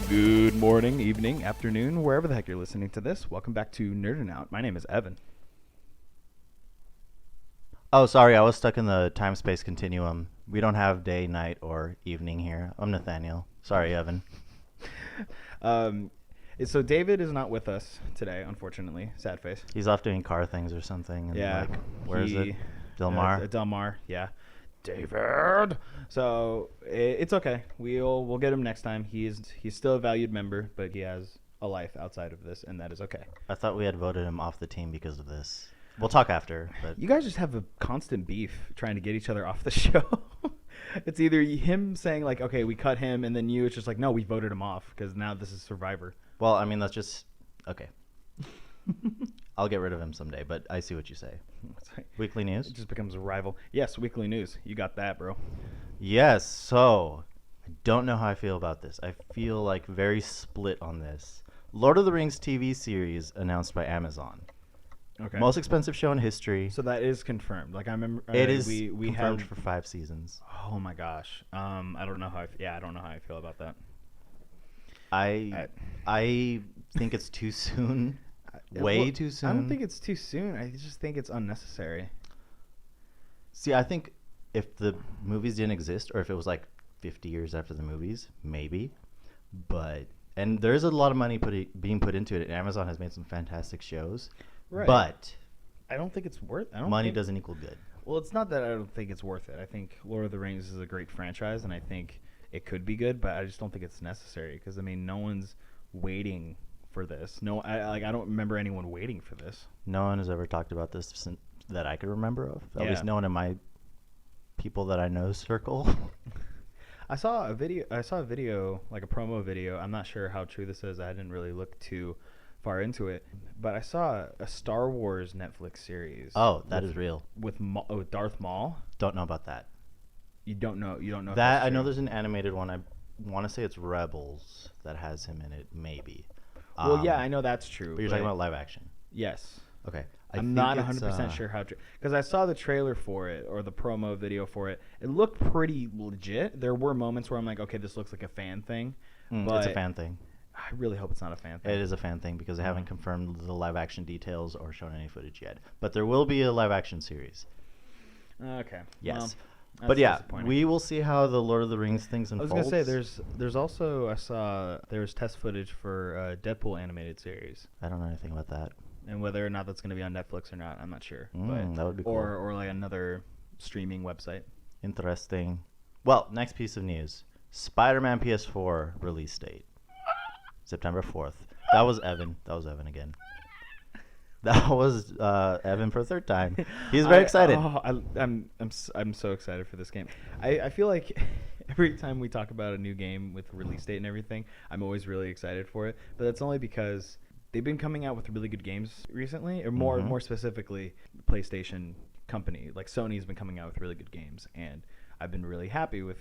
Good morning, evening, afternoon, wherever the heck you're listening to this. Welcome back to Nerdin' Out. My name is Evan. Oh, sorry, I was stuck in the time-space continuum. We don't have day, night, or evening here. I'm Nathaniel. Sorry, Evan. Um, so David is not with us today, unfortunately. Sad face. He's off doing car things or something. And Yeah. where is it? Del Mar? Del Mar, yeah. David. So it's okay. We'll get him next time. He's still a valued member, but he has a life outside of this, and that is okay. I thought we had voted him off the team because of this. We'll talk after. But You guys just have a constant beef trying to get each other off the show. It's either him saying like, okay, we cut him, and then it's just like, no, we voted him off because now this is Survivor. well, I mean, that's just okay. I'll get rid of him someday, but I see what you say. It's like- Weekly news? It just becomes a rival. Yes, weekly news. You got that, bro. Yes, so I don't know how I feel about this. I feel like very split on this. Lord of the Rings TV series announced by Amazon. Okay. Most expensive show in history. So that is confirmed. Like I remember, It is we confirmed had. for 5 seasons. Oh my gosh. I don't know how. I don't know how I feel about that. I think it's too soon. Way too soon. I don't think it's too soon. I just think it's unnecessary. See, I think if the movies didn't exist, or if it was like 50 years after the movies, maybe. And there's a lot of money being put into it, and Amazon has made some fantastic shows. Right. But I don't think it's worth. money doesn't equal good. Well, it's not that I don't think it's worth it. I think Lord of the Rings is a great franchise, and I think it could be good, but I just don't think it's necessary because I mean, no one's waiting for this. No, I don't remember anyone waiting for this. No one has ever talked about this since that I could remember of. At Yeah. least no one in my people that I know circle. I saw a video, like a promo video. I'm not sure how true this is. I didn't really look too far into it, but I saw a Star Wars Netflix series. Oh, that is real. with Darth Maul. Don't know about that. You don't know. If That that's I know true. there's an animated one. I want to say it's Rebels that has him in it, maybe. Well, yeah, I know that's true. But you're talking about live action. Yes. Okay. I'm not 100% sure how true, because I saw the trailer for it or the promo video for it. It looked pretty legit. There were moments where I'm like, okay, this looks like a fan thing. It's but a fan thing. I really hope it's not a fan thing. It is a fan thing because they haven't confirmed the live action details or shown any footage yet. But there will be a live action series. Okay. Yes. Well, But that's yeah, disappointing. we will see how the Lord of the Rings things I was unfolds. gonna say there's also I saw there was test footage for Deadpool animated series, I don't know anything about that. and whether or not that's gonna be on Netflix or not, I'm not sure. That would be cool. Or like another streaming website. Interesting. Well, next piece of news. Spider-Man PS4 release date. September 4th. That was Evan. That was Evan again. That was Evan for a third time. He's very excited. I'm so excited for this game. I feel like every time we talk about a new game with release date and everything, I'm always really excited for it. But that's only because they've been coming out with really good games recently, or more specifically, the PlayStation company. Like Sony's been coming out with really good games, and I've been really happy with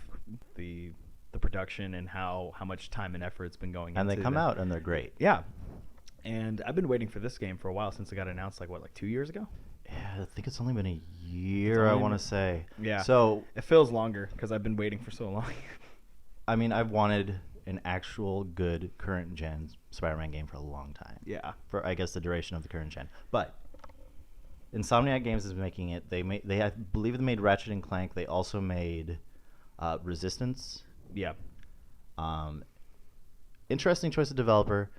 the production and how much time and effort it's been going into. And they come them. out and they're great. Yeah. And I've been waiting for this game for a while since it got announced, like 2 years ago? Yeah, I think it's only been a year, I only want to been- say. Yeah. So, It feels longer because I've been waiting for so long. I mean, I've wanted an actual good current gen Spider-Man game for a long time. Yeah. For, I guess, the duration of the current gen. But Insomniac Games is making it. I believe they made Ratchet and Clank. They also made Resistance. Yeah. Interesting choice of developer.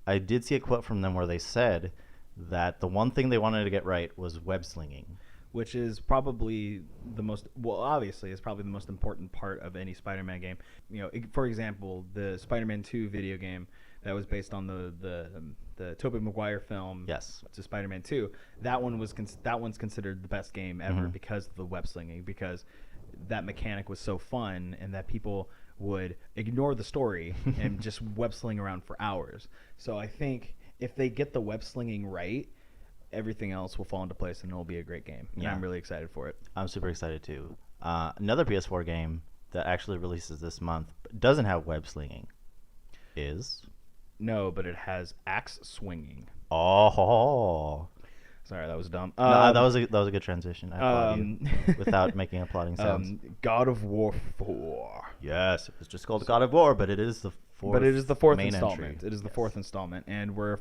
I did see a quote from them where they said that the one thing they wanted to get right was web slinging. Which is probably obviously is probably the most important part of any Spider-Man game. For example, the Spider-Man 2 video game that was based on the Tobey Maguire film. Yes. To Spider-Man 2. That one's considered the best game ever because of the web slinging, because that mechanic was so fun and that people would ignore the story and just web sling around for hours. So I think if they get the web slinging right, everything else will fall into place and it'll be a great game. And Yeah. I'm really excited for it. I'm super excited too. Another PS4 game that actually releases this month but doesn't have web slinging is No, but it has axe swinging. Oh. Sorry, that was dumb. No, that was a good transition. I applaud you um, without making applauding sounds. God of War 4. Yes, it was just called God of War, but it is the fourth. But it is the fourth main installment. entry. It is the Yes. fourth installment, and we're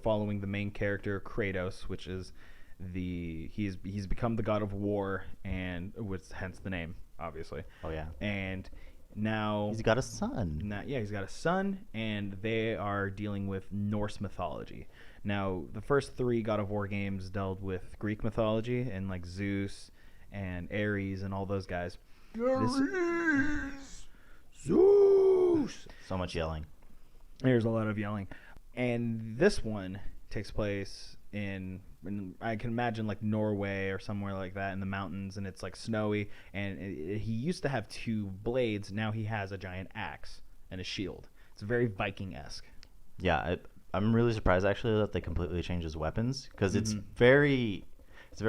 following the main character Kratos, which is he's become the god of war, and hence the name, obviously. Oh yeah. And now He's got a son. he's got a son, and they are dealing with Norse mythology. Now, the first 3 God of War games dealt with Greek mythology and like Zeus and Ares and all those guys. Zeus. So much yelling. There's a lot of yelling, and this one takes place in I can imagine like Norway or somewhere like that in the mountains, and it's like snowy. And he used to have 2 blades. Now he has a giant axe and a shield. It's very Viking-esque. Yeah, I'm really surprised actually that they completely changed his weapons because it's Mhm. very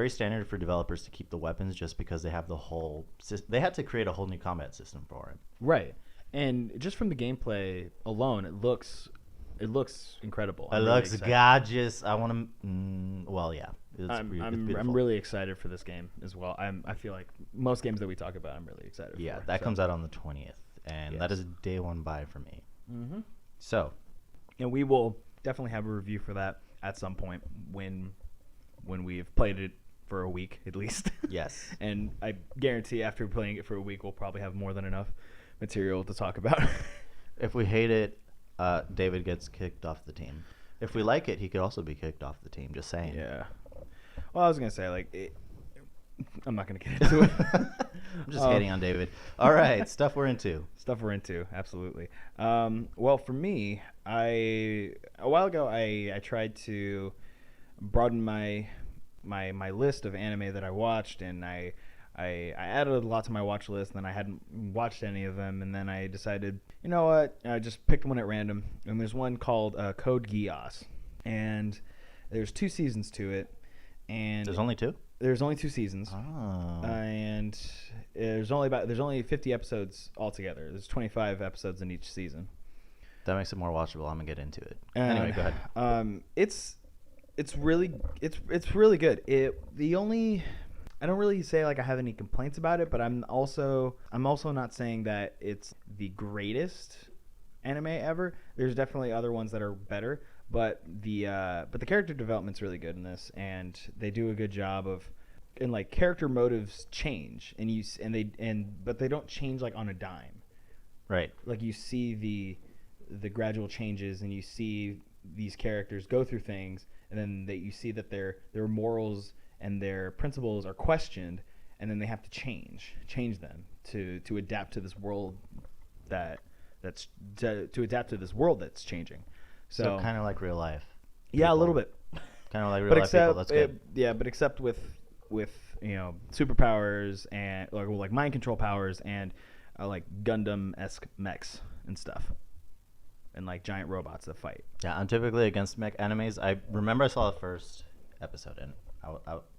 standard for developers to keep the weapons just because they have the whole they had to create a whole new combat system for him. Right, and just from the gameplay alone, it looks incredible. It I'm really looks excited. gorgeous. I want to. Well, yeah. I'm beautiful. really excited for this game as well. I feel like most games that we talk about, I'm really excited Yeah, for. that comes out on the 20th, and that Yes. is a day 1 buy for me. Mm-hmm. So, And we will definitely have a review for that at some point when we've played it for a week at least. yes. And I guarantee after playing it for a week, we'll probably have more than enough material to talk about. If we hate it, David gets kicked off the team. If we like it, he could also be kicked off the team. Just saying. Yeah. Well, I was gonna say I'm not gonna get into it. I'm just hating on David. All right, stuff we're into. Stuff we're into, absolutely. Well, for me, a while ago I tried to broaden my list of anime that I watched, and I added a lot to my watch list, and then I hadn't watched any of them, and then I decided, you know what, I just picked one at random, and there's one called Code Geass, and there's 2 seasons to it, and There's only 2? there's only 2 seasons. Oh. And there's only 50 episodes altogether. There's 25 episodes in each season. That makes it more watchable. I'm going to get into it. And, Anyway, go ahead. It's really good. I don't really say like I have any complaints about it, but I'm also not saying that it's the greatest anime ever. There's definitely other ones that are better, but the character development's really good in this, and they do a good job of, and like character motives change, but they don't change like on a dime. Right. Like you see the gradual changes, and you see these characters go through things, and then you see that their morals and their principles are questioned, and then they have to change them to adapt to this world to adapt to this world that's changing. So kind of like real life. Yeah, people. a little bit. Kind of like real But life people. except That's good. but except with superpowers and like mind control powers and like Gundam-esque mechs and stuff, and like giant robots that fight. Yeah, I'm typically against mech animes. I remember I saw the first episode, and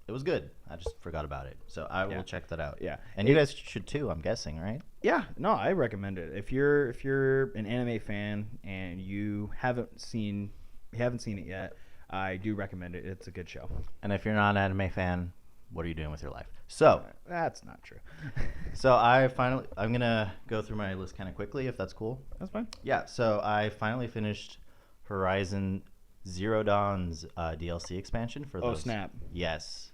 it was good. I just forgot about it. So I will check that out. Yeah. And you guys should too, I'm guessing, right? Yeah, no, I recommend it. If you're an anime fan and you haven't seen it yet, I do recommend it. It's a good show. And if you're not an anime fan, what are you doing with your life? So, That's not true. I'm going to go through my list kind of quickly, if that's cool. That's fine. Yeah, so I finally finished Horizon Zero Dawn's DLC expansion for those. Oh, snap. Yes.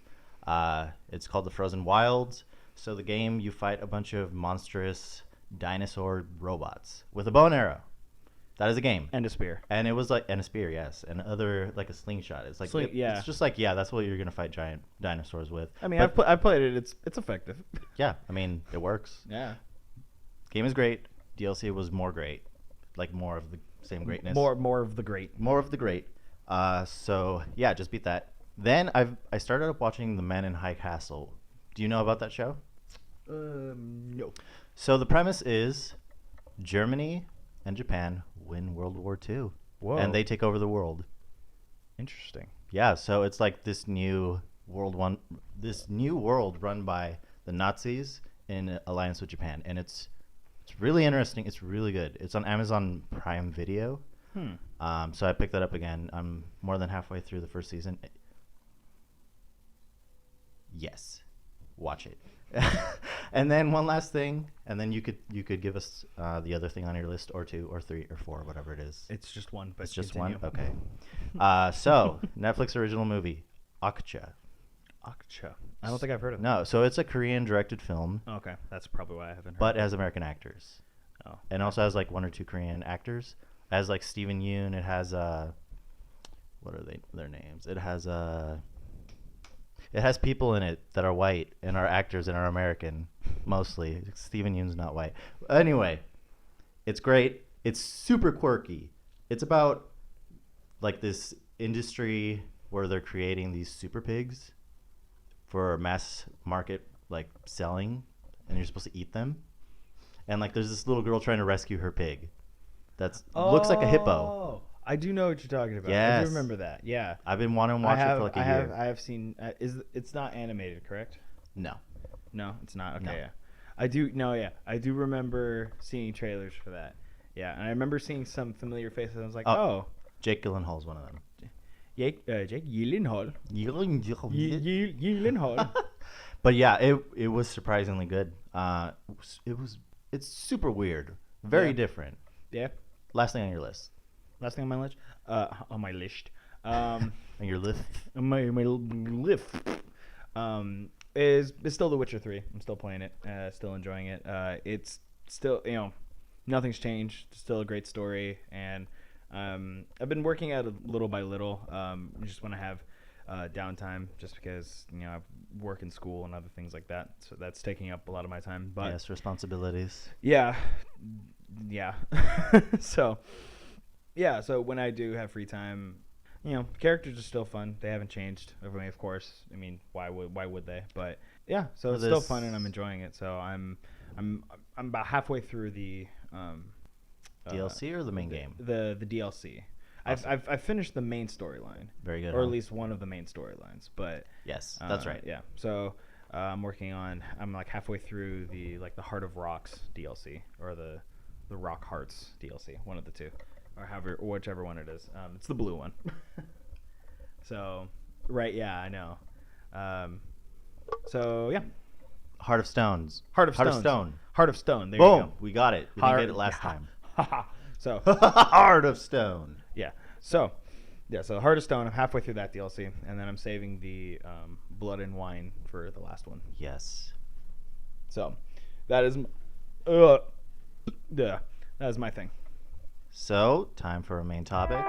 It's called The Frozen Wilds. So the game, you fight a bunch of monstrous dinosaur robots with a bow and arrow. That is a game. And a spear. And it was and a spear, yes. And like a slingshot. It's like, yeah. It's just like, yeah, that's what you're going to fight giant dinosaurs with. I mean, But, I've played it. It's effective. yeah, I mean, it works. Yeah. Game is great. DLC was more great. Like more of the same greatness. More of the great. More of the great. So yeah, just beat that. Then I started up watching The Men in High Castle. Do you know about that show? No. So the premise is Germany and Japan win World War II. Whoa. And they take over the world. Interesting. Yeah, so it's like this new world run by the Nazis in alliance with Japan, and it's really interesting. It's really good. It's on Amazon Prime Video. So I picked that up again. I'm more than halfway through the first season. Yes, watch it. And then one last thing, and then you could give us the other thing on your list, or two, or three, or four, whatever it is. It's just one, but It's just continue. one. Okay. So Netflix original movie, Okja. Akcha. I don't think I've heard of it. No, so it's a Korean directed film, Okay, that's probably why I haven't heard. but it of has American actors, it. Oh. and also has like one or two Korean actors. It has like Steven Yeun. It has what are their names? It has people in it that are white and are actors and are American, mostly. Steven Yeun's not white. Anyway, it's great. It's super quirky. It's about like this industry where they're creating these super pigs for mass market like selling, and you're supposed to eat them. And like there's this little girl trying to rescue her pig. That's looks like a hippo. Oh, I do know what you're talking about. I Yes. do remember that. Yeah. I've been wanting to watch it for like a year. I have seen. It's not animated, correct? No. No, it's not. Okay, No. yeah. I do. No, yeah. I do remember seeing trailers for that. Yeah, and I remember seeing some familiar faces. I was like, oh, Jake Gyllenhaal's one of them. Jake Gyllenhaal. Gyllenhaal. But yeah, it was surprisingly good. It's super weird, very Yeah. different. Yeah. Last thing on your list. Last thing on my list. On my list. On your list. On my list. Is still The Witcher 3. I'm still playing it. Still enjoying it. It's still, nothing's changed. Still a great story, and I've been working at it little by little. Just when I have downtime, just because I work in school and other things like that, so that's taking up a lot of my time. But Yes, responsibilities. yeah. So when I do have free time, characters are still fun. They haven't changed. I mean, of course. I mean, why would they? But yeah, so For it's still this- fun and I'm enjoying it. So I'm about halfway through the DLC or the main game? The DLC. Awesome. I've finished the main storyline, Very good. or huh? at least one of the main storylines. But Yes, that's right. yeah. So I'm like halfway through the Heart of Rocks DLC, or the Rock Hearts DLC, one of the two, or whichever one it is. It's the blue one. So right, yeah, I know. So yeah, Heart of Stones. Heart of Heart of Stones. Stone. Heart of Stone. There Boom. We got it. We Heart- didn't get it last yeah. time. you go. So Heart of Stone. yeah. So Heart of Stone. I'm halfway through that DLC, and then I'm saving the Blood and Wine for the last one. Yes. So that is, that is my thing. So, time for a main topic.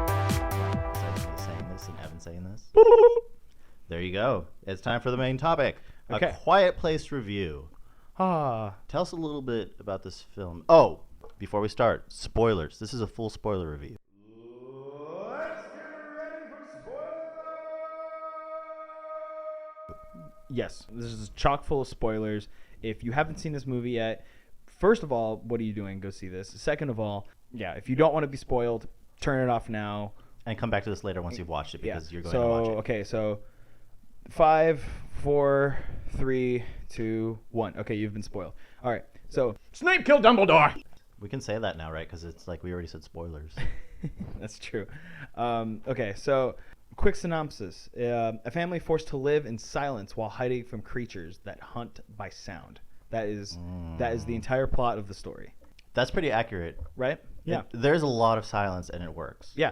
Besides me saying this and Evan saying this. There you go. It's time for the main topic. Okay. A Quiet Place review. Ah, Tell us a little bit about this film. Oh, before we start, spoilers. This is a full spoiler review. yes, this is chock full of spoilers. If you haven't seen this movie yet, first of all, what are you doing? Go see this. Second of all, yeah, if you don't want to be spoiled, turn it off now. And come back to this later once you've watched it, Yeah. because you're going So to watch it. okay, so 5, 4, 3, 2, 1. Okay, you've been spoiled. All right. So Snape killed Dumbledore. We can say that now, right? Because it's like we already said spoilers. That's true. Okay, so quick synopsis: a family forced to live in silence while hiding from creatures that hunt by sound. That is the entire plot of the story, That's pretty accurate. right? Yeah, There's a lot of silence and it works. yeah.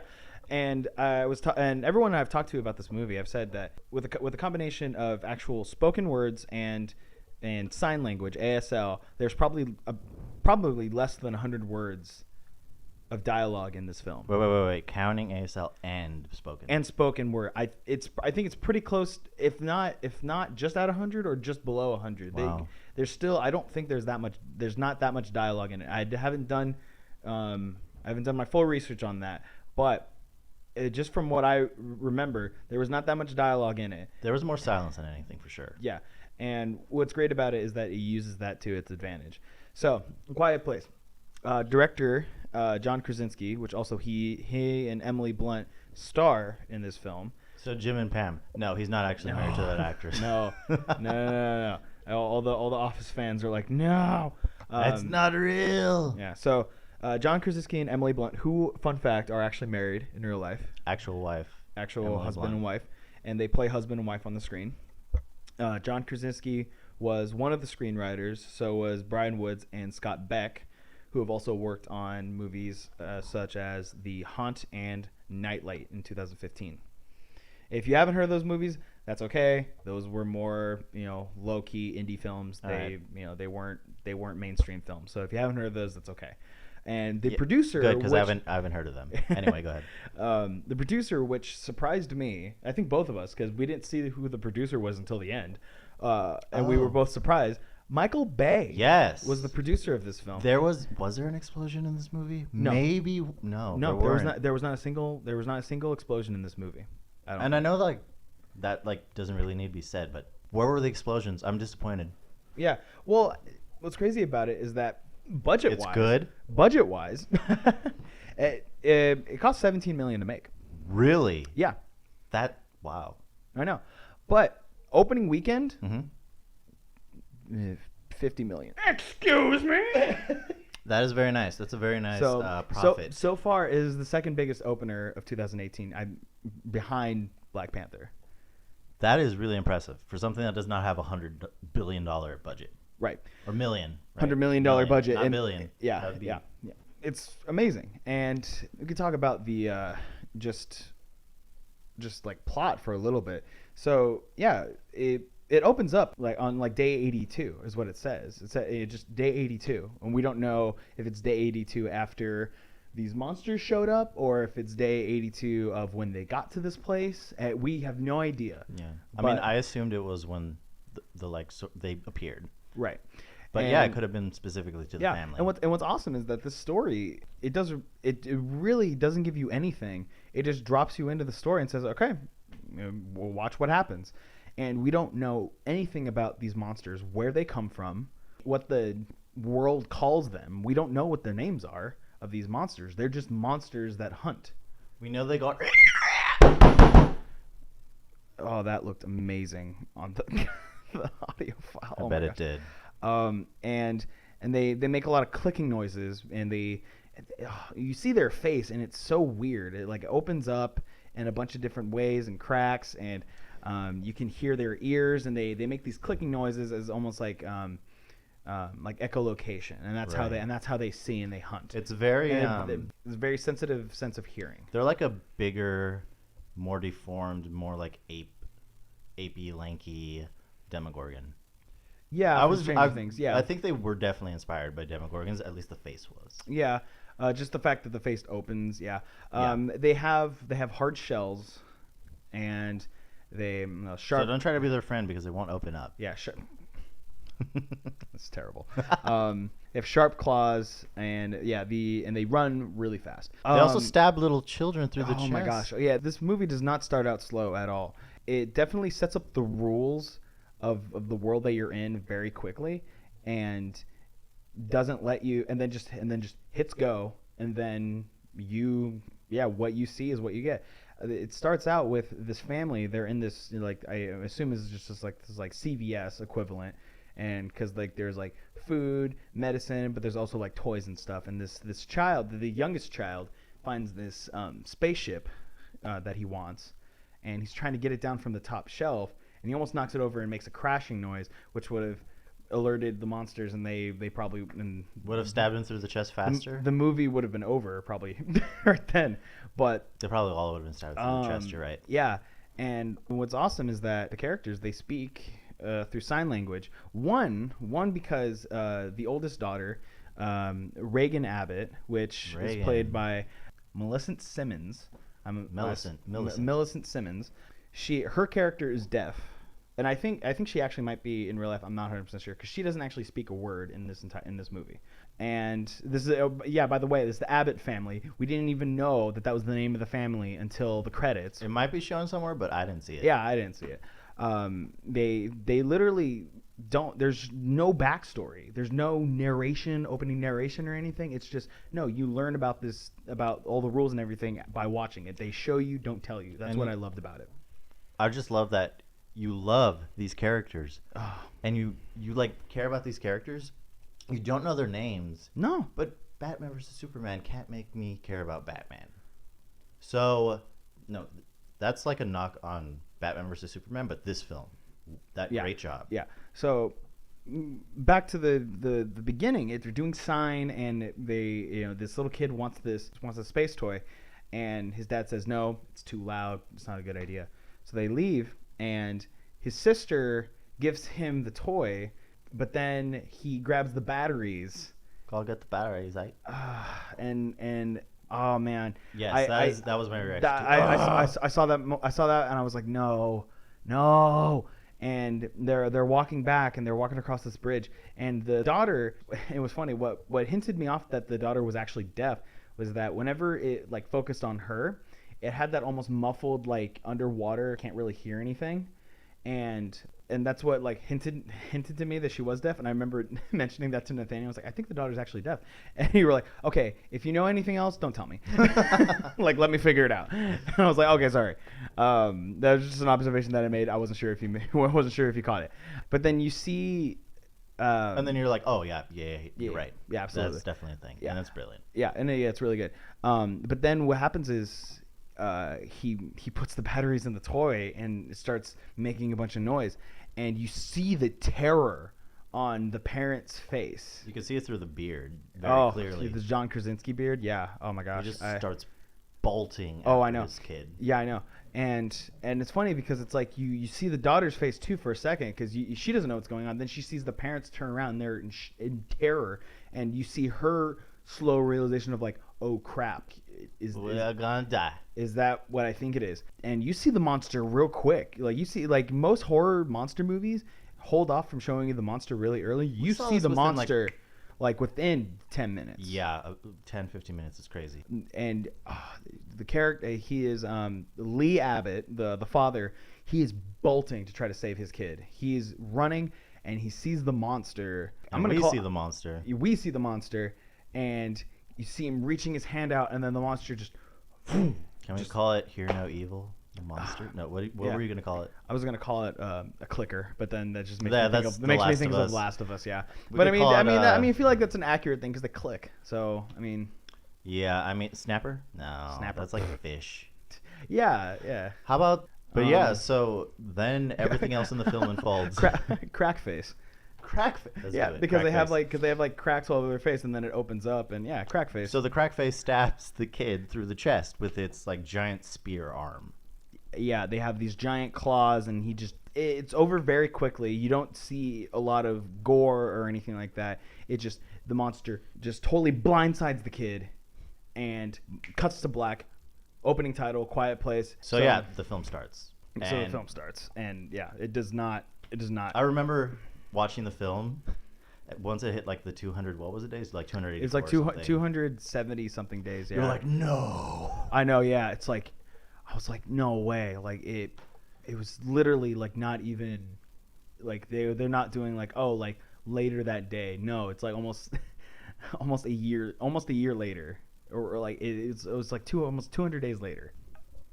And and everyone I've talked to about this movie, I've said that with a combination of actual spoken words and sign language (ASL), there's probably less than 100 words of dialogue in this film. Wait. Counting ASL and spoken. And spoken word. I think it's pretty close, if not just at 100 or just below 100. Wow. There's still, I don't think there's not that much dialogue in it. I haven't done my full research on that, but just from what I remember, there was not that much dialogue in it. There was more silence than anything, for sure. Yeah, and what's great about it is that it uses that to its advantage. So, Quiet Place. Director John Krasinski, which also he and Emily Blunt star in this film. So Jim and Pam. No, he's not actually married to that actress. No. All the Office fans are like, no, That's not real. Yeah. So John Krasinski and Emily Blunt, who, fun fact, are actually married in real life, Actual wife. actual Emily husband Blunt. and wife, and they play husband and wife on the screen. John Krasinski was one of the screenwriters. So was Brian Woods and Scott Beck, who have also worked on movies such as The Hunt and Nightlight in 2015. If you haven't heard of those movies, that's okay. Those were more, low key indie films. All right. They weren't mainstream films. So if you haven't heard of those, that's okay. And the Yeah, producer, Good, because I which- haven't heard of them. Anyway, go ahead. the producer, which surprised me, I think both of us, because we didn't see who the producer was until the end, and we were Oh. both surprised. Michael Bay, Yes. was the producer of this film. Was there an explosion in this movie? No. Maybe no. no, weren't. there was not a single explosion in this movie. And I know that doesn't really need to be said, but where were the explosions? I'm disappointed. Yeah. Well, what's crazy about it is that budget-wise, It's good. Budget-wise, it cost $17 million to make. Really? Yeah, Wow. I know. But opening weekend, Mm-hmm. 50 million. Excuse me. That is very nice. That's a very nice so profit. so far it is the second biggest opener of 2018. I'm behind Black Panther. That is really impressive for something that does not have $100 billion budget Right. or million. Right? $100 million budget, not and billion. Yeah, That would be- yeah. It's amazing, and we could talk about the just like plot for a little bit. So yeah, it opens up on day 82 is what it says. It just day 82, and we don't know if it's day 82 after these monsters showed up or if it's day 82 of when they got to this place. We have no idea. Yeah. I mean, But- I assumed it was when they appeared. Right. But yeah, it And- could have been specifically to the Yeah, family. and what's awesome is that this story it really doesn't give you anything. It just drops you into the story and says, okay, we'll watch what happens. And we don't know anything about these monsters, where they come from, what the world calls them. We don't know what their names are of these monsters. They're just monsters that hunt. We know they got. Oh, that looked amazing on the, the audio file. I Oh bet my it gosh. did. And they make a lot of clicking noises, and you see their face, and it's so weird. It opens up in a bunch of different ways and cracks, and you can hear their ears, and they make these clicking noises as almost like echolocation, and that's how they see and they hunt. It's very. And it's a very sensitive sense of hearing. They're like a bigger, more deformed, more like apey, lanky Demogorgon. Yeah, from Stranger Things. Yeah, I think they were definitely inspired by Demogorgons. At least the face was. Yeah, just the fact that the face opens. Yeah, Yeah. they have hard shells, and they sharp. So don't try to be their friend because they won't open up. Yeah, sure. That's terrible. They have sharp claws, and they run really fast. They also stab little children through the chest. Oh my gosh! Yeah, this movie does not start out slow at all. It definitely sets up the rules of the world that you're in very quickly, and doesn't let you, and then just hits go, and then what you see is what you get. It starts out with this family. They're in this I assume is just this CVS equivalent, and because there's food, medicine, but there's also toys and stuff. And this child, the youngest child, finds this spaceship that he wants, and he's trying to get it down from the top shelf, and he almost knocks it over and makes a crashing noise, which would have alerted the monsters, and they probably Would have stabbed him through the chest faster. the movie would have been over probably right then. But They probably all would have been stabbed through the chest. You're right. yeah, and what's awesome is that the characters, they speak through sign language. One because the oldest daughter, Reagan Abbott, which is Reagan. played by Millicent Simmons. Millicent Simmons. Her character is deaf, and I think she actually might be in real life. I'm not 100% sure because she doesn't actually speak a word in this movie. And this is by the way, this is the Abbott family. We didn't even know that was the name of the family until the credits. It might be shown somewhere, but I didn't see it. Yeah, I didn't see it. They literally don't. There's no backstory. There's no opening narration or anything. It's just you learn about all the rules and everything by watching it. They show you, don't tell you. That's what I loved about it. I just love that you love these characters, Oh, and you like care about these characters. You don't know their names, no. but Batman versus Superman can't make me care about Batman. So, no, that's like a knock on Batman versus Superman, but this film, that Yeah. great job. Yeah. So back to the beginning. They're doing sign, and this little kid wants a space toy, and his dad says no, it's too loud, it's not a good idea. So they leave, and his sister gives him the toy, but then he grabs the batteries, Go get the batteries, right? and oh man, Yes, that was my reaction. I saw that and I was like, no, and they're walking back, and they're walking across this bridge, and the daughter, it was funny, what hinted me off that the daughter was actually deaf was that whenever it like focused on her, it had that almost muffled, like underwater, can't really hear anything, and that's what like hinted to me that she was deaf. And I remember mentioning that to Nathaniel. I was like, I think the daughter's actually deaf. And you were like, okay, if you know anything else, don't tell me. Like, let me figure it out. And I was like, okay, sorry. That was just an observation that I made. I wasn't sure if you caught it. But then you see. And then you're like, oh yeah, you're right. Yeah, absolutely. That's definitely a thing. Yeah. And that's brilliant. Yeah, and yeah, it's really good. But then what happens is he puts the batteries in the toy and starts making a bunch of noise, and you see the terror on the parent's face. You can see it through the beard very clearly. The John Krasinski beard. Yeah. Oh my gosh. He just starts bolting. Oh, after I know. This kid. Yeah, I know. And it's funny because it's like you see the daughter's face too for a second, because she doesn't know what's going on. Then she sees the parents turn around, and they're in terror, and you see her slow realization of like, oh crap, We're gonna die. is that what I think it is? And you see the monster real quick. Like, you see, like, most horror monster movies hold off from showing you the monster really early. You saw see this the within, monster like within 10 minutes. Yeah, 10, 15 minutes is crazy. And the character, he is Lee Abbott, the father. He is bolting to try to save his kid. He is running, and he sees the monster. We see the monster. We see the monster, and you see him reaching his hand out, and then the monster just. Can we call it Hear No Evil? The monster? No, what were you going to call it? I was gonna call it a clicker, but then that just makes Yeah, me think that's of, The makes me Last think of of Us. Last of Us. Yeah, We but could call it, I feel like that's an accurate thing because they click. So I mean, Yeah, I mean, Snapper? No, Snapper. that's like a fish. yeah. How about, but yeah, so then everything else in the film unfolds. Crack face. Crack face. Yeah, because they have like cracks all over their face, and then it opens up, and yeah, crack face. So the crack face stabs the kid through the chest with its like giant spear arm. Yeah, they have these giant claws, and it's over very quickly. You don't see a lot of gore or anything like that. The monster just totally blindsides the kid and cuts to black. Opening title, Quiet Place. So yeah, the film starts. So the film starts, and yeah, it does not. I remember watching the film. Once it hit like the 200, what was it days? Like 280. It's like 270 something days. Yeah. You're like, no. I know. Yeah, it's like, I was like, no way. Like it was literally like not even, like they're not doing like, oh, like later that day. No, it's like almost a year later, or like it was like almost 200 days later.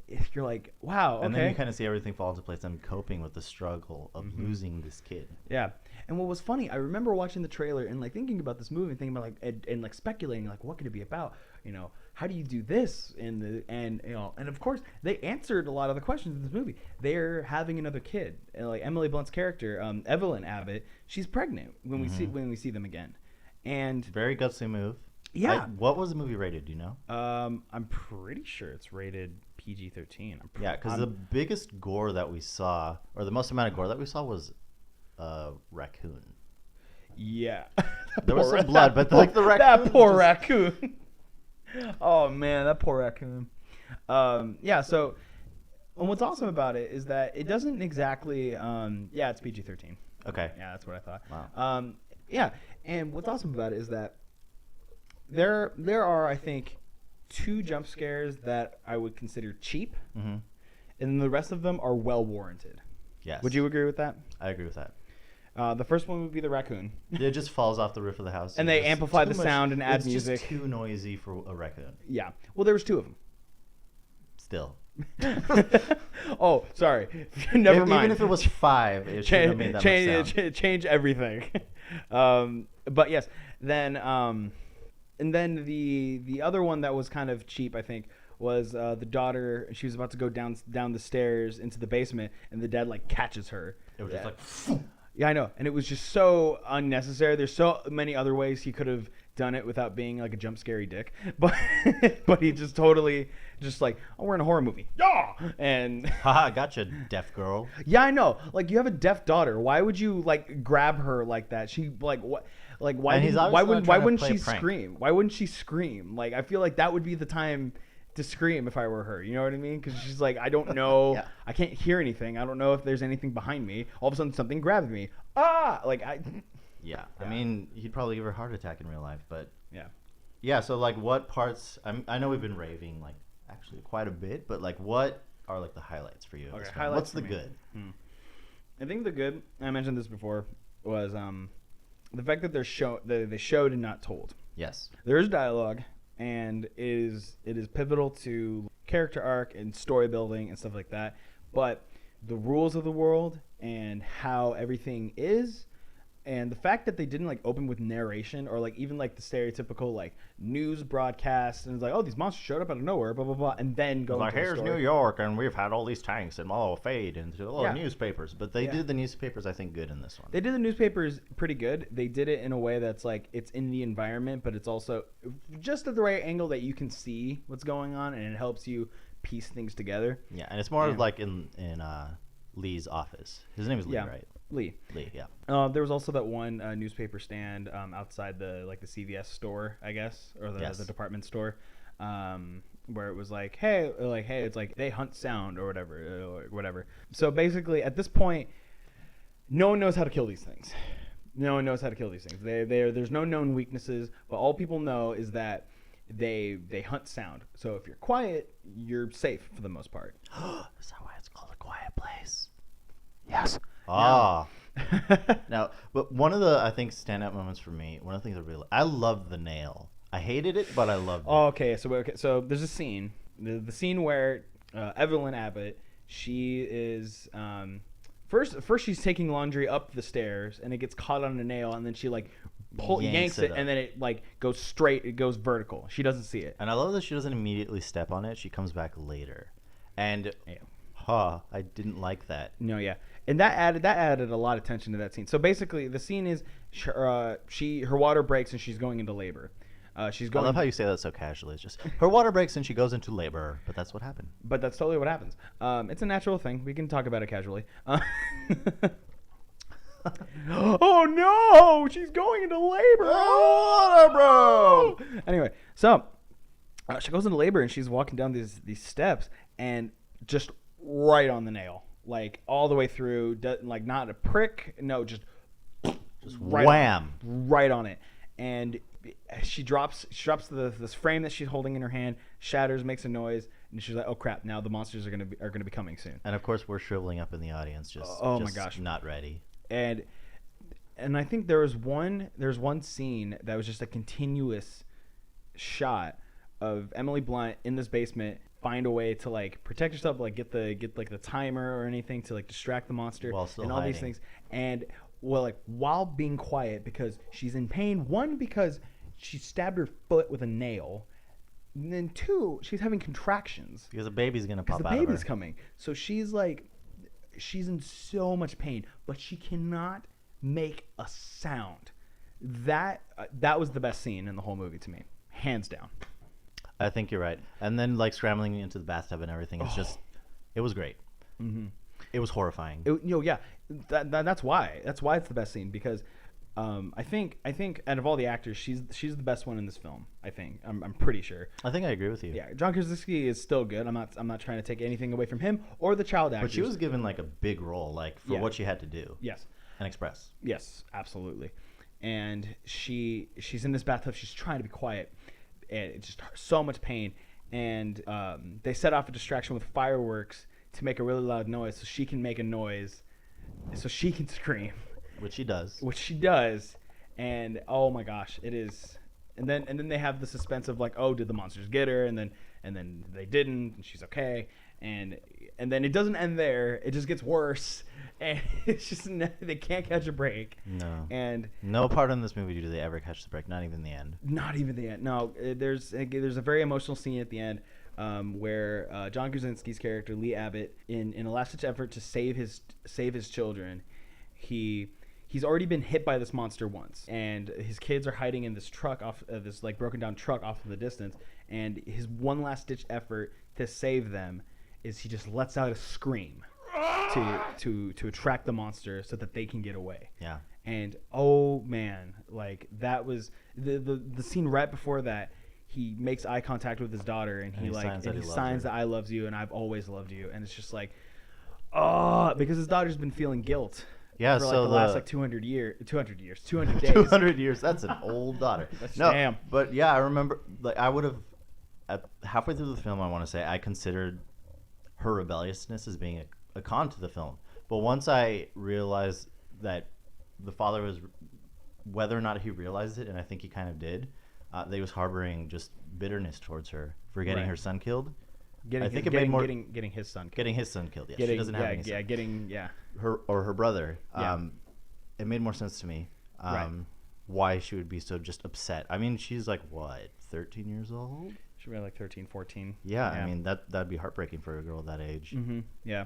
If you're like, wow, okay. And then you kind of see everything fall into place. I'm coping with the struggle of losing this kid. Yeah. And what was funny, I remember watching the trailer and like thinking about this movie and thinking about like and like speculating like, what could it be about? You know, how do you do this and of course they answered a lot of the questions in this movie. They're having another kid. And like Emily Blunt's character, Evelyn Abbott, she's pregnant when we see them again. And Very gutsy move. yeah. What was the movie rated? Do you know? I'm pretty sure it's rated PG-13. Yeah, because the biggest gore that we saw, or the most amount of gore that we saw, was raccoon. Yeah. There was some blood, but like the raccoon. That poor raccoon. Oh man, that poor raccoon. Yeah. So, and what's awesome about it is that it doesn't exactly. Yeah, it's PG-13. Okay. Yeah, that's what I thought. Wow. Yeah, and what's awesome about it is that there are, I think, 2 jump scares that I would consider cheap, and the rest of them are well warranted. Yes. Would you agree with that? I agree with that. The first one would be the raccoon. It just falls off the roof of the house. And they just amplify too the much- sound and add it's music. just too noisy for a raccoon. Yeah. Well, there was 2 of them. Still. Oh, sorry. Never mind. Even if it was 5, it shouldn't have made that much sound. Change everything. But yes, then and then the other one that was kind of cheap, I think, was the daughter. She was about to go down the stairs into the basement, and the dad like catches her. It was just Yeah. like, Yeah, I know, and it was just so unnecessary. There's so many other ways he could have done it without being like a jump scary dick, but but he just totally just like, oh, we're in a horror movie, yeah, and haha, gotcha, deaf girl. yeah, I know. Like, you have a deaf daughter. Why would you like grab her like that? She like what? Like why? And he's Why obviously wouldn't not trying to wouldn't play a she prank. scream? Why wouldn't she scream? Like, I feel like that would be the time to scream if I were her. You know what I mean? Because she's like, I don't know. Yeah. I can't hear anything. I don't know if there's anything behind me. All of a sudden, something grabs me. Ah! Like I. Yeah, I Yeah. mean, he'd probably give her a heart attack in real life, but Yeah. yeah. So like, what parts? I know we've been raving like actually quite a bit, but like, what are like the highlights for you? of Okay, this film? highlights What's the for me. good? I think the good. I mentioned this before. Was the fact that they showed and not told. Yes. There is dialogue, and it is pivotal to character arc and story building and stuff like that. But the rules of the world and how everything is, and the fact that they didn't like open with narration or like even like the stereotypical like news broadcast and it's like, oh, these monsters showed up out of nowhere, blah blah blah, and then go Like, into the here's story. New York, and we've had all these tanks, and all fade into all Yeah. newspapers. But they Yeah. did the newspapers, I think, good in this one. They did the newspapers pretty good. They did it in a way that's like it's in the environment, but it's also just at the right angle that you can see what's going on, and it helps you piece things together. Yeah, and it's more Yeah. like in Lee's office. His name is Lee, Yeah. right? Lee. Lee, yeah. There was also that one newspaper stand outside the CVS store, I guess, or Yes. the department store, where it was like, hey, it's like they hunt sound or whatever. So basically, at this point, no one knows how to kill these things. No one knows how to kill these things. There's no known weaknesses, but all people know is that they hunt sound. So if you're quiet, you're safe for the most part. Is that why it's called a quiet place? Yes. Ah. Now, but one of the, I think, standout moments for me, one of the things I loved the nail. I hated it, but I loved it. Oh, okay. So there's a scene, the scene where Evelyn Abbott, she is first she's taking laundry up the stairs and it gets caught on a nail and then she like yanks it up. and then it like goes straight, it goes vertical. She doesn't see it. And I love that she doesn't immediately step on it. She comes back later. And, Yeah. I didn't like that. No, yeah, and that added a lot of tension to that scene. So basically, the scene is her water breaks and she's going into labor. She's I going. love how you say that so casually. It's just her water breaks and she goes into labor, but that's what happened. But that's totally what happens. It's a natural thing. We can talk about it casually. Oh no! She's going into labor. Water, bro! Anyway, so she goes into labor and she's walking down these steps and just right on the nail, like all the way through. Like not a prick, no, just right Wham! right on it. And she drops this frame that she's holding in her hand, shatters, makes a noise, and she's like, "Oh crap! Now the monsters are gonna be coming soon." And of course, we're shriveling up in the audience, Oh my just gosh. not ready. And I think there's one scene that was just a continuous shot of Emily Blunt in this basement find a way to like protect herself, like get like the timer or anything to like distract the monster While still and all these hiding. things. And well, like while being quiet because she's in pain. One, because she stabbed her foot with a nail. And then two, she's having contractions. Because a baby's gonna Because pop the out of baby's her. coming. So she's in so much pain, but she cannot make a sound. That was the best scene in the whole movie to me, hands down. I think you're right. And then like scrambling into the bathtub and everything. It's just, it was great. Mm-hmm. It was horrifying. Yeah, that's why it's the best scene because I think out of all the actors, she's the best one in this film. I think I'm pretty sure. I think I agree with you. Yeah, John Krasinski is still good. I'm not trying to take anything away from him or the child actors. But she was given like a big role, like for Yeah. what she had to do Yes. and express. Yes, absolutely. And she's in this bathtub. She's trying to be quiet, and it's just so much pain. And they set off a distraction with fireworks to make a really loud noise, so she can make a noise, so she can scream, Which she does. which she does. And oh my gosh, it is. And then they have the suspense of like, oh, did the monsters get her? And and then they didn't, and she's okay, and then it doesn't end there. It just gets worse, and it's just they can't catch a break. No. And No part in this movie do they ever catch the break. Not even the end. not even the end. No, there's a very emotional scene at the end where John Krasinski's character Lee Abbott, in a last ditch effort to save his children, he's already been hit by this monster once, and his kids are hiding in this truck off this like broken down truck off in the distance, and his one last ditch effort to save them is he just lets out a scream to attract the monster so that they can get away. Yeah. And oh man, like that was the scene right before that. He makes eye contact with his daughter, and he signs that I loves you and I've always loved you, and it's just like, oh, because his daughter's been feeling guilt. Yeah, for like so the last like 200 days. 200 years. That's an old daughter. No, damn. but yeah, I remember. Like, I would have halfway through the film, I want to say, I considered her rebelliousness as being a con to the film. But once I realized that the father was, whether or not he realized it, and I think he kind of did, that he was harboring just bitterness towards her for getting her son killed. Getting his son killed. Getting his son killed. Yes, she doesn't have any son. Her brother. Yeah. It made more sense to me. Right. Why she would be so just upset. I mean, she's like what, 13 years old? She'd be like 13, 14. Yeah, I mean that'd be heartbreaking for a girl that age. Mm-hmm. Yeah.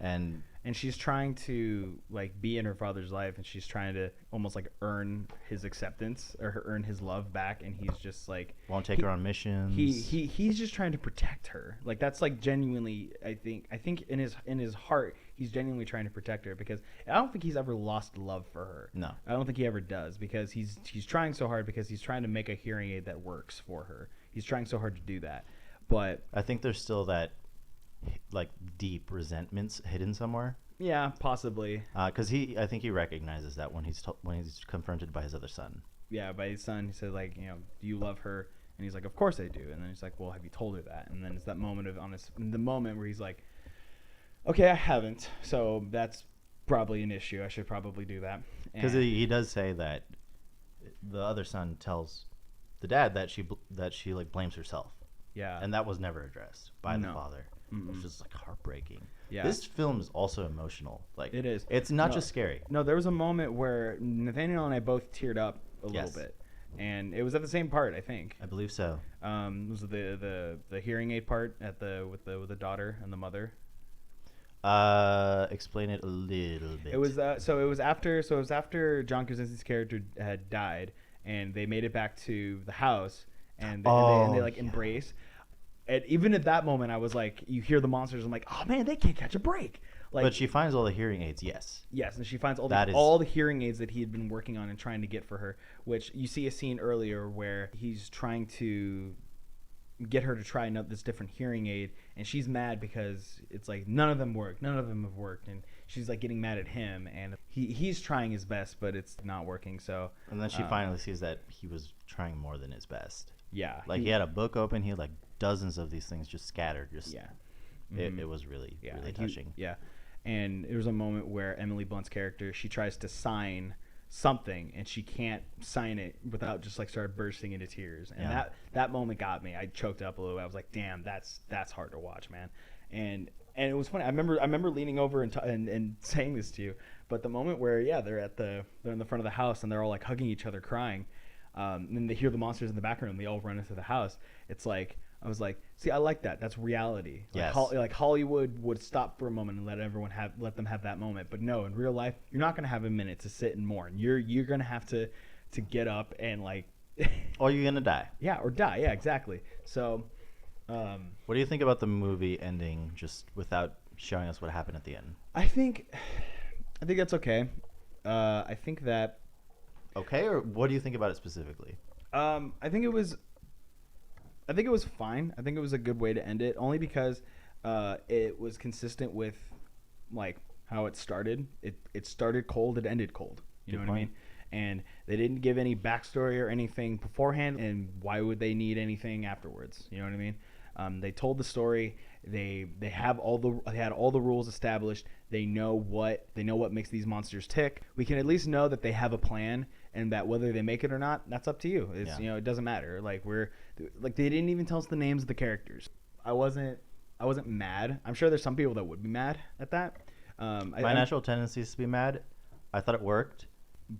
And she's trying to like be in her father's life, and she's trying to almost like earn his acceptance or earn his love back, and he's just like won't take her on missions. He's just trying to protect her. Like that's like genuinely, I think in his heart he's genuinely trying to protect her, because I don't think he's ever lost love for her. No, I don't think he ever does, because he's trying so hard, because he's trying to make a hearing aid that works for her. He's trying so hard to do that, but I think there's still that like deep resentments hidden somewhere. Yeah, possibly. Because I think he recognizes that when he's confronted by his other son. Yeah, by his son, he said like, do you love her? And he's like, of course I do. And then he's like, well, have you told her that? And then it's that moment the moment where he's like, okay, I haven't, so that's probably an issue. I should probably do that. Because he does say that the other son tells the dad that she like blames herself. Yeah. And that was never addressed by the father. Mm-mm. Which is like heartbreaking. Yeah. This film is also emotional. Like it is. It's not just scary. No, there was a moment where Nathaniel and I both teared up a little bit, and it was at the same part, I think. I believe so. It was the hearing aid part with the daughter and the mother. Explain it a little bit. It was it was after John Krasinski's character had died, and they made it back to the house, and they like embrace. And even at that moment, I was like, you hear the monsters. I'm like, oh man, they can't catch a break. Like, but she finds all the hearing aids. Yes, and she finds all the hearing aids that he had been working on and trying to get for her. Which you see a scene earlier where he's trying to get her to try this different hearing aid, and she's mad because it's like none of them work. None of them have worked, and she's like getting mad at him, and he's trying his best, but it's not working. So and then she finally sees that he was trying more than his best. Yeah, like he had a book open. He had like dozens of these things just scattered. Mm-hmm. It was really really touching. And there was a moment where Emily Blunt's character, she tries to sign something and she can't sign it without just like start bursting into tears. And that moment got me. I choked up a little bit. I was like, damn, that's hard to watch, man. And it was funny. I remember leaning over and saying this to you. But the moment where they're in the front of the house and they're all like hugging each other, crying. And then they hear the monsters in the background. They all run into the house. It's like, I was like, see, I like that. That's reality. Like, yes. Like Hollywood would stop for a moment and let them have that moment. But no, in real life, you're not gonna have a minute to sit and mourn. You're gonna have to get up and like, or you're gonna die. Yeah, or die. Yeah, exactly. So, what do you think about the movie ending just without showing us what happened at the end? I think that's okay. I think that. Okay, or what do you think about it specifically? I think it was fine. I think it was a good way to end it, only because it was consistent with like how it started. It started cold, it ended cold. You know what I mean? And they didn't give any backstory or anything beforehand, and why would they need anything afterwards? You know what I mean? They told the story. They had all the rules established. They know what makes these monsters tick. We can at least know that they have a plan, and that whether they make it or not, that's up to you. It doesn't matter. Like they didn't even tell us the names of the characters. I wasn't mad. I'm sure there's some people that would be mad at that. My natural tendency is to be mad. I thought it worked,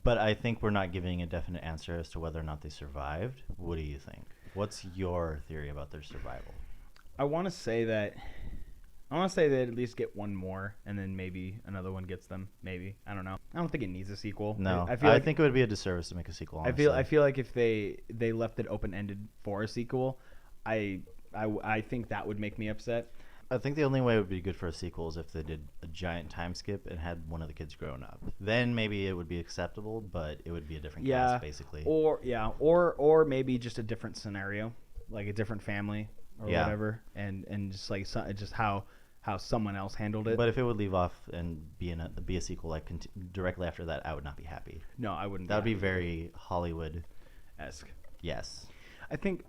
but I think we're not giving a definite answer as to whether or not they survived. What do you think? What's your theory about their survival? I want to say that they at least get one more, and then maybe another one gets them. Maybe, I don't know. I don't think it needs a sequel. No, I feel like, think it would be a disservice to make a sequel. Honestly. I feel like if they left it open ended for a sequel, I think that would make me upset. I think the only way it would be good for a sequel is if they did a giant time skip and had one of the kids grown up. Then maybe it would be acceptable, but it would be a different cast basically. Or maybe just a different scenario, like a different family or whatever, and just like just how someone else handled it. But if it would leave off and be a sequel like directly after that, I would not be happy. No, I wouldn't. That would be very Hollywood-esque. Yes. I think.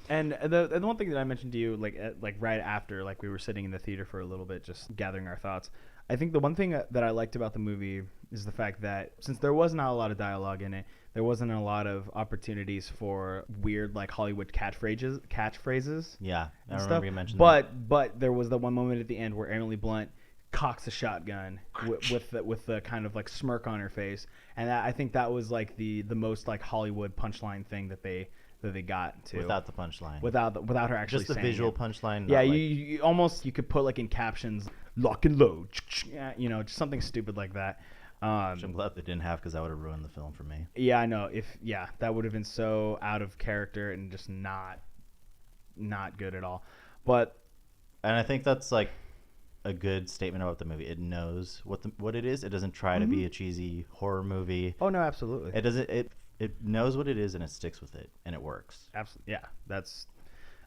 And the one thing that I mentioned to you, like right after, like we were sitting in the theater for a little bit, just gathering our thoughts. I think the one thing that I liked about the movie is the fact that since there was not a lot of dialogue in it, there wasn't a lot of opportunities for weird like Hollywood catchphrases. Yeah, I remember stuff. you mentioned that. But there was the one moment at the end where Emily Blunt cocks a shotgun with the kind of like smirk on her face, and I think that was like the most like Hollywood punchline thing that they got to without the punchline, without her actually just the saying visual it. punchline. Yeah, you almost you could put like in captions lock and load, just something stupid like that. Which I'm glad they didn't have because that would have ruined the film for me. Yeah, I know. That would have been so out of character and just not good at all. And I think that's like a good statement about the movie. It knows what it is. It doesn't try to be a cheesy horror movie. Oh no, absolutely. It doesn't. It knows what it is and it sticks with it and it works. Absolutely. Yeah, that's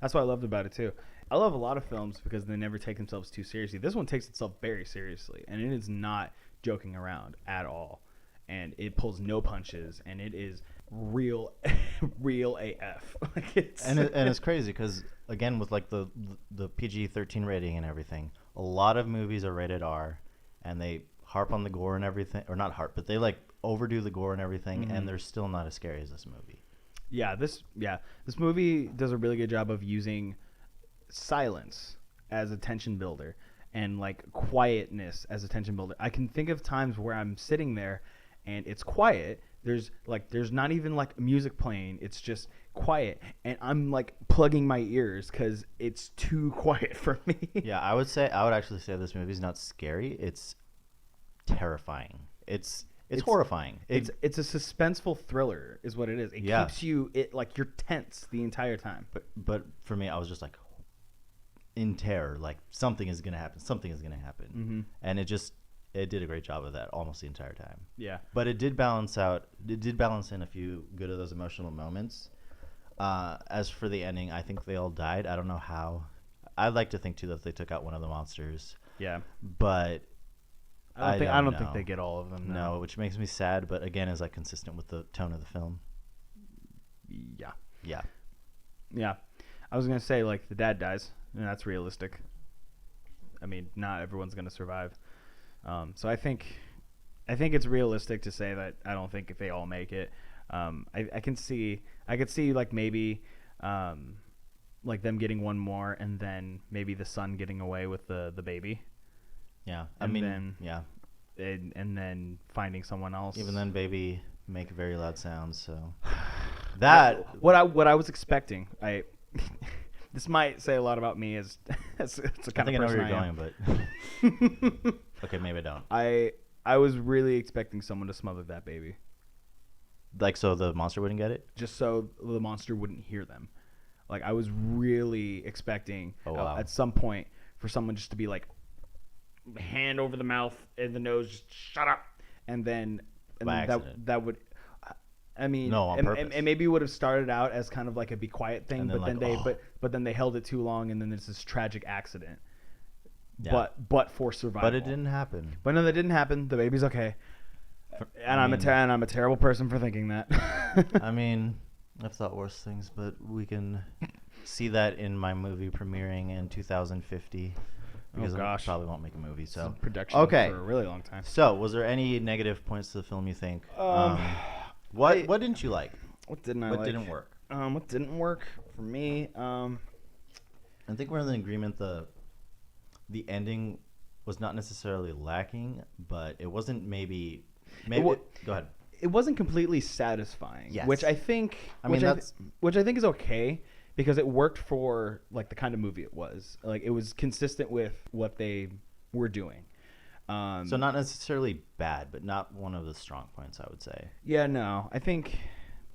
what I loved about it too. I love a lot of films because they never take themselves too seriously. This one takes itself very seriously, and it is not joking around at all. And it pulls no punches, and it is real AF. And it's crazy because again with like the PG-13 rating and everything, a lot of movies are rated R, and they harp on the gore and everything, or not harp, but they like overdo the gore and everything, and they're still not as scary as this movie. This movie does a really good job of using silence as a tension builder and like quietness as a tension builder. I can think of times where I'm sitting there and it's quiet. There's not even like music playing. It's just quiet, and I'm like plugging my ears because it's too quiet for me. Yeah, I would actually say this movie's not scary. It's terrifying. It's horrifying. It's a suspenseful thriller, is what it is. It keeps you like you're tense the entire time. But for me, I was just like in terror. Like something is gonna happen. Something is gonna happen. And it did a great job of that almost the entire time. Yeah. But it did balance in a few good of those emotional moments. As for the ending, I think they all died. I don't know how. I'd like to think too that they took out one of the monsters. Yeah. But I don't think they get all of them. No, which makes me sad, but again is like consistent with the tone of the film. Yeah. Yeah. I was gonna say like the dad dies, and that's realistic. I mean, not everyone's gonna survive. So I think it's realistic to say that I don't think if they all make it. I could see like maybe like them getting one more, and then maybe the son getting away with the baby. Yeah, and then finding someone else. Even then, baby make very loud sounds. So that what I was expecting. This might say a lot about me as it's a kind I think of I know person where you're I am. going, but okay, maybe I don't. I was really expecting someone to smother that baby, like so the monster wouldn't get it, just so the monster wouldn't hear them. Like I was really expecting at some point for someone just to be like, hand over the mouth and the nose, just shut up, and then that would. I mean, no, on purpose. And maybe it would have started out as kind of like a be quiet thing, but then they held it too long, and then there's this tragic accident. Yeah. But for survival. But it didn't happen. But no, that didn't happen. The baby's okay. I'm a terrible person for thinking that. I mean, I've thought worse things, but we can see that in my movie premiering in 2050. Because I probably won't make a movie. So production for a really long time. So, was there any negative points to the film you think? What didn't you like? What didn't I like? What didn't work? What didn't work for me? And I think we're in agreement. The ending was not necessarily lacking, but it wasn't maybe. Go ahead. It wasn't completely satisfying. Yes. Which I think. Which I think is okay because it worked for like the kind of movie it was. Like it was consistent with what they were doing. So not necessarily bad, but not one of the strong points, I would say. Yeah, no. I think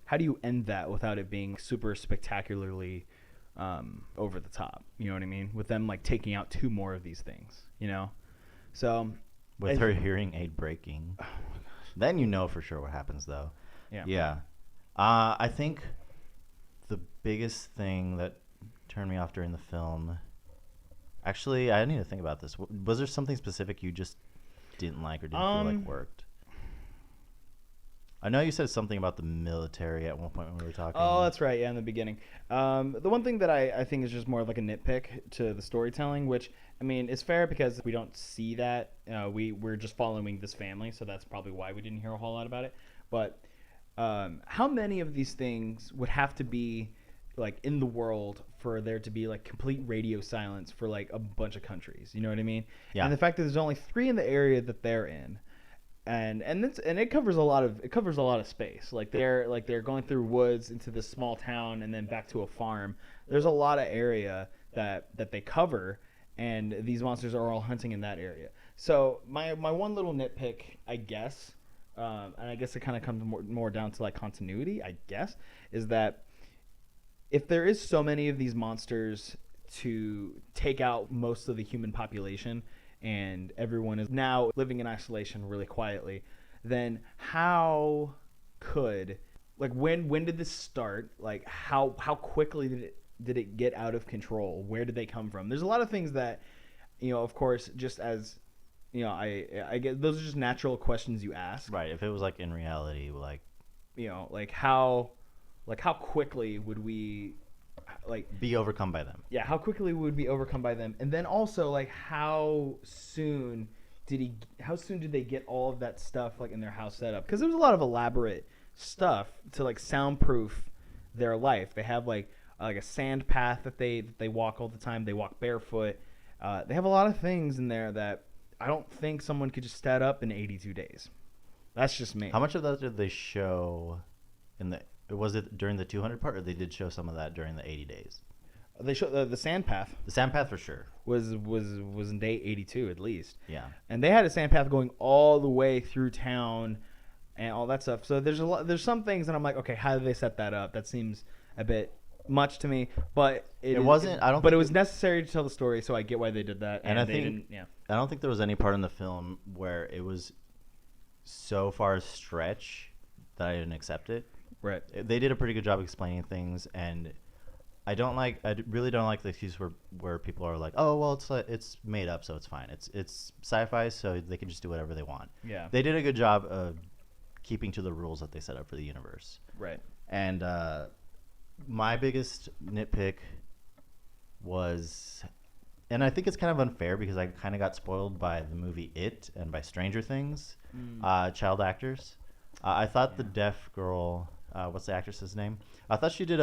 how do you end that without it being super spectacularly over the top? You know what I mean? With them like taking out 2 more of these things, you know? So with her hearing aid breaking. Oh my gosh. Then you know for sure what happens though. Yeah. Yeah. I think the biggest thing that turned me off during the film. Actually, I need to think about this. Was there something specific you just didn't like or didn't feel like worked? I know you said something about the military at one point when we were talking. Oh, that's right. Yeah, in the beginning. The one thing that I think is just more of like a nitpick to the storytelling, which, I mean, is fair because we don't see that. We're just following this family, so that's probably why we didn't hear a whole lot about it. But how many of these things would have to be like in the world for there to be like complete radio silence for like a bunch of countries? You know what I mean? Yeah. And the fact that there's only 3 in the area that they're in. And it covers a lot of space. Like they're going through woods into this small town and then back to a farm. There's a lot of area that they cover, and these monsters are all hunting in that area. So my one little nitpick, I guess, and I guess it kind of comes more down to like continuity, I guess, is that if there is so many of these monsters to take out most of the human population, and everyone is now living in isolation really quietly, then how could, like, when did this start? Like, how quickly did it get out of control? Where did they come from? There's a lot of things that, you know, of course, just as, you know, I get, those are just natural questions you ask. Right. If it was like in reality, like, you know, like how quickly would we like be overcome by them? Yeah, how quickly would we be overcome by them? And then also like how soon did they get all of that stuff like in their house set up? Because there was a lot of elaborate stuff to like soundproof their life. They have like a sand path that they walk all the time. They walk barefoot. They have a lot of things in there that I don't think someone could just set up in 82 days. That's just me. How much of that did they show in the? Was it during the 200 part, or they did show some of that during the 80 days? They showed the sand path. The sand path for sure was in day 82 at least. Yeah. And they had a sand path going all the way through town and all that stuff. So there's some things that I'm like, okay, how did they set that up? That seems a bit much to me, but it wasn't. I don't. But it was necessary to tell the story, so I get why they did that. And I think, I don't think there was any part in the film where it was so far stretch that I didn't accept it. Right. They did a pretty good job explaining things, and I really don't like the excuse where people are like, oh well, it's made up, so it's fine. It's sci-fi, so they can just do whatever they want. Yeah. They did a good job of keeping to the rules that they set up for the universe. Right. And my biggest nitpick was, and I think it's kind of unfair because I kind of got spoiled by the movie It and by Stranger Things, child actors. I thought the deaf girl, what's the actress's name? I thought she did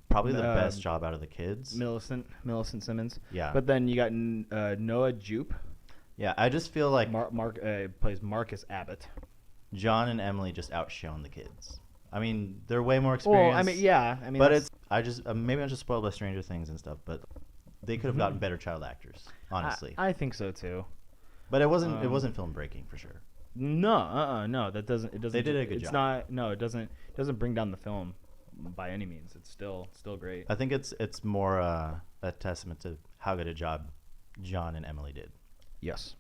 probably the best job out of the kids. Millicent Simmons. Yeah. But then you got Noah Jupe. Yeah, I just feel like plays Marcus Abbott. John and Emily just outshone the kids. I mean, they're way more experienced. Well, I mean, yeah. I mean, but maybe I'm just spoiled by Stranger Things and stuff, but they could have gotten better child actors, honestly. I think so too. But it wasn't film breaking for sure. No, no, that doesn't. It doesn't. They did a good job. No, it doesn't bring down the film by any means. It's still great. I think it's more a testament to how good a job John and Emily did. Yes.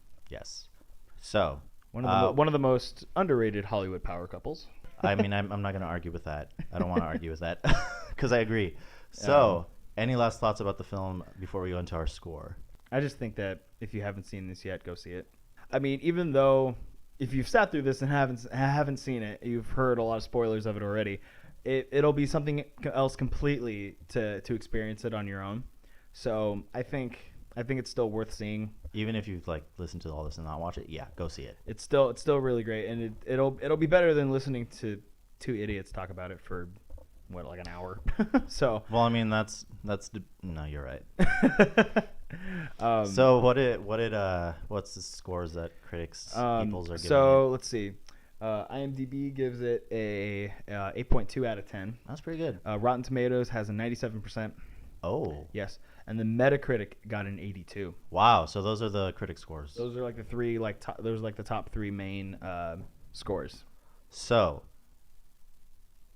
So one of the most underrated Hollywood power couples. I mean, I'm not going to argue with that. I don't want to argue with that because I agree. So, any last thoughts about the film before we go into our score? I just think that if you haven't seen this yet, go see it. I mean, even though if you've sat through this and haven't seen it, you've heard a lot of spoilers of it already. It'll be something else completely to experience it on your own. So I think it's still worth seeing. Even if you've like listened to all this and not watch it, yeah, go see it. It's still really great, and it'll be better than listening to 2 idiots talk about it for like an hour. So Well, I mean no, you're right. um, So what's the scores that critics peoples are giving so it? let's see. IMDb gives it a 8.2 out of 10. That's pretty good. Rotten Tomatoes has a 97%. Oh, Yes, and the Metacritic got an 82. wow. So those are the critic scores. Those are like the three those are like the top three main scores. So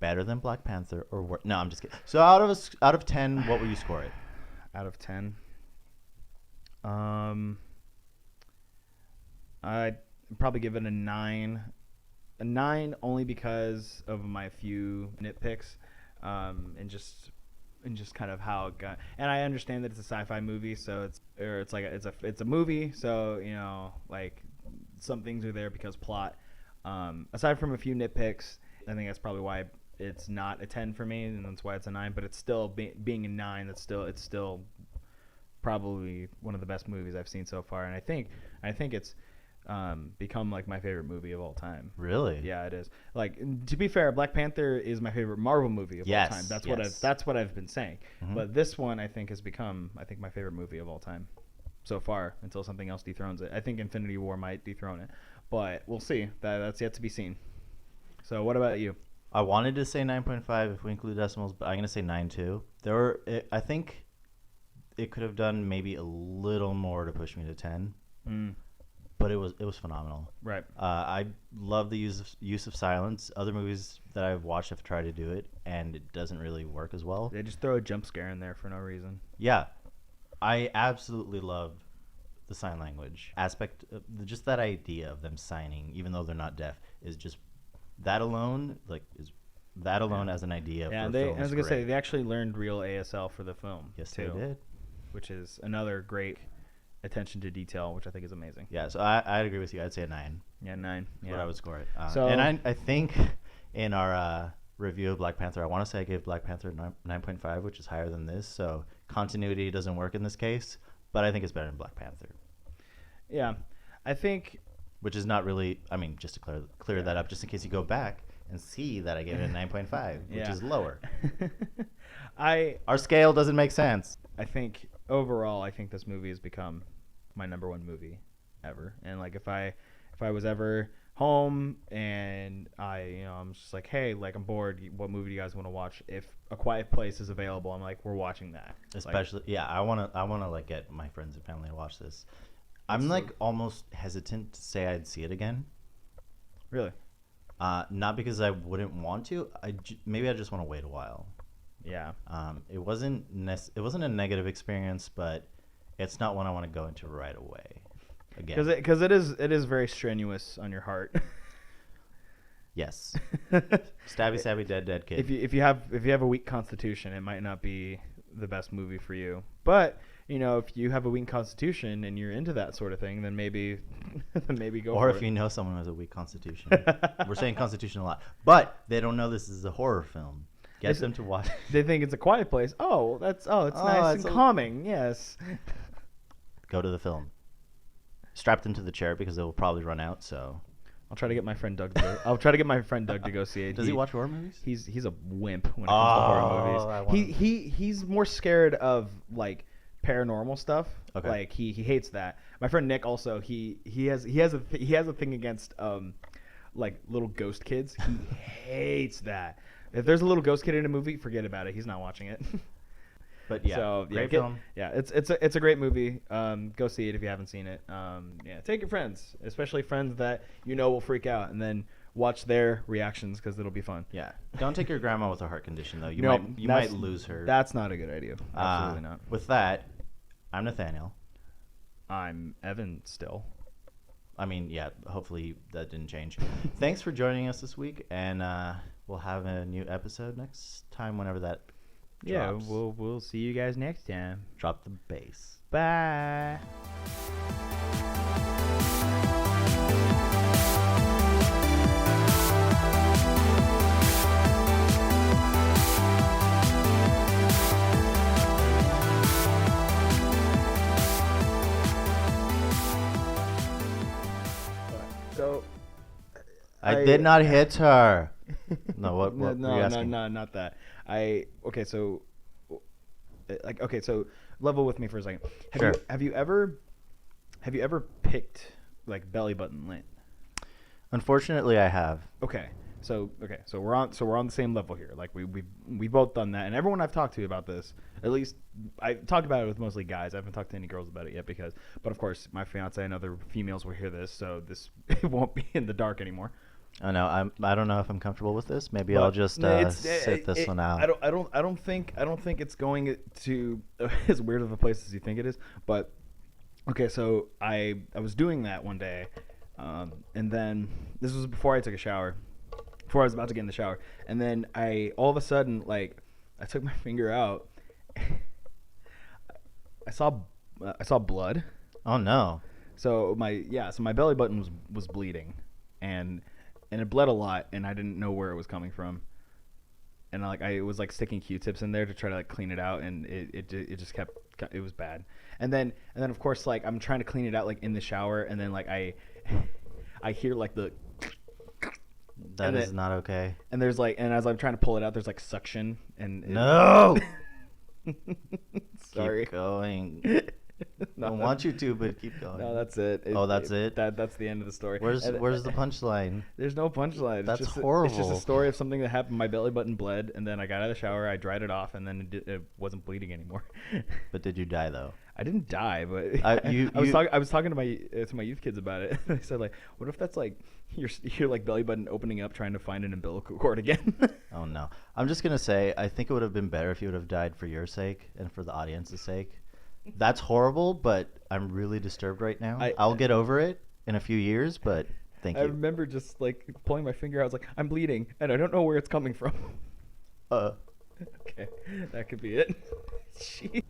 better than Black Panther or no? I'm just kidding. So out of 10, what will you score it? Out of 10. I'd probably give it a 9. A 9 only because of my few nitpicks, and just kind of how it got. And I understand that it's a sci-fi movie, so it's a movie, so like some things are there because plot. Aside from a few nitpicks, I think that's probably why it's not a 10 for me, and that's why it's a 9. But it's still being a 9. It's still probably one of the best movies I've seen so far, and I think it's become like my favorite movie of all time. Really? Yeah, it is. Like, to be fair, Black Panther is my favorite Marvel movie of all time. That's what I've been saying. Mhm. But this one I think has become my favorite movie of all time so far, until something else dethrones it. I think Infinity War might dethrone it, but we'll see. That's yet to be seen. So what about you? I wanted to say 9.5 if we include decimals, but I'm gonna say 9 too. I think it could have done maybe a little more to push me to 10. But it was phenomenal. Right. I love the use of silence. Other movies that I've watched have tried to do it, and it doesn't really work as well. They just throw a jump scare in there for no reason. Yeah, I absolutely love the sign language aspect. Just that idea of them signing, even though they're not deaf, is just that alone. As an idea. Yeah, for a film I was is gonna say great. they actually learned real ASL for the film. Yes, too, they did. which is another great attention to detail, which I think is amazing. Yeah, so I'd agree with you. I'd say a 9. Yeah, 9. Is Yeah. what I would score it. So- and I think in our review of Black Panther, I want to say I gave Black Panther 9.5, which is higher than this. So continuity doesn't work in this case, but I think it's better than Black Panther, Yeah, I think. which is not really. I mean, just to clear that up, just in case you go back and see that I gave it a 9.5, which Yeah. is lower. I Our scale doesn't make sense. think overall, I think this movie has become my number one movie ever. And like if I was ever home and I'm just like, hey, like I'm bored, what movie do you guys want to watch? If A Quiet Place is available, I'm like, we're watching that. Especially, yeah, I wanna like get my friends and family to watch this. I'm like almost hesitant to say I'd see it again. Really? Not because I wouldn't want to. Maybe I just want to wait a while. Yeah. It wasn't a negative experience, but it's not one I want to go into right away. Again, Because it is very strenuous on your heart. yes, stabby, dead kid. if you have a weak constitution, it might not be the best movie for you. But if you have a weak constitution and you're into that sort of thing, then maybe go. Or for if it. you know someone who has a weak constitution. We're saying constitution a lot, but they don't know this is a horror film. Get them to watch. They think it's A Quiet Place. Oh, it's nice it's and calming. Yes. Go to the film. Strap them to the chair because they will probably run out. So I'll try to get my friend Doug. I'll try to get my friend Doug to go see it. does he watch horror movies? He's a wimp when it comes to horror I movies. He's more scared of like paranormal stuff. Okay. Like he hates that. My friend Nick also he has a thing against like little ghost kids. He hates that. If there's a little ghost kid in a movie, forget about it. He's not watching it. But yeah, So great film. Yeah, it's a great movie. Go see it if you haven't seen it. Yeah, take your friends, especially friends that will freak out, and then watch their reactions because it'll be fun. Yeah, don't take your grandma with a heart condition though. You No, might lose her. That's not a good idea. Absolutely not. With that, I'm Nathaniel. I'm Evan still. I mean, yeah. Hopefully that didn't change. Thanks for joining us this week, and we'll have a new episode next time whenever that drops. Yeah, we'll see you guys next time. Drop the bass. Bye. So I did not hit her. No, what No, were you no, no, asking? no, not that. Okay, so okay, so level with me for a second. Sure. Have you ever picked like belly button lint? Unfortunately, I have. So we're on the same level here. Like we both done that, and everyone I've talked to about this, at least I talked about it with mostly guys. I haven't talked to any girls about it yet but of course my fiance and other females will hear this, so this it won't be in the dark anymore. I know. I don't know if I'm comfortable with this. Maybe But I'll just sit this one out. I don't think it's going to as weird of a place as you think it is. But okay, so I was doing that one day, and then this was before I took a shower, before I was about to get in the shower, and then I all of a sudden like I took my finger out, I saw blood. Oh no. So my belly button was bleeding, and it bled a lot, and I didn't know where it was coming from, and I was like sticking Q-tips in there to try to like clean it out, and it just kept it was bad, and then of course like I'm trying to clean it out like in the shower, and then like I hear like the That and is not okay. and there's like and as I'm trying to pull it out, there's like suction and No. sorry. Keep going. No, I want you to, but keep going. No, that's it. Oh, that's it? That's the end of the story. Where's And- the punchline? There's no punchline. It's That's just horrible. It's just a story of something that happened. My belly button bled, and then I got out of the shower. I dried it off, and then it wasn't bleeding anymore. But did you die though? I didn't die, but I was talking to my youth kids about it. I said like, what if that's like your like belly button opening up, trying to find an umbilical cord again? Oh no. I'm just gonna say I think it would have been better if you would have died for your sake and for the audience's sake. That's horrible, but I'm really disturbed right now. I'll get over it in a few years, but thank I you. remember just like pulling my finger out. I was like, I'm bleeding, and I don't know where it's coming from. Uh. Okay, that could be it. Jeez.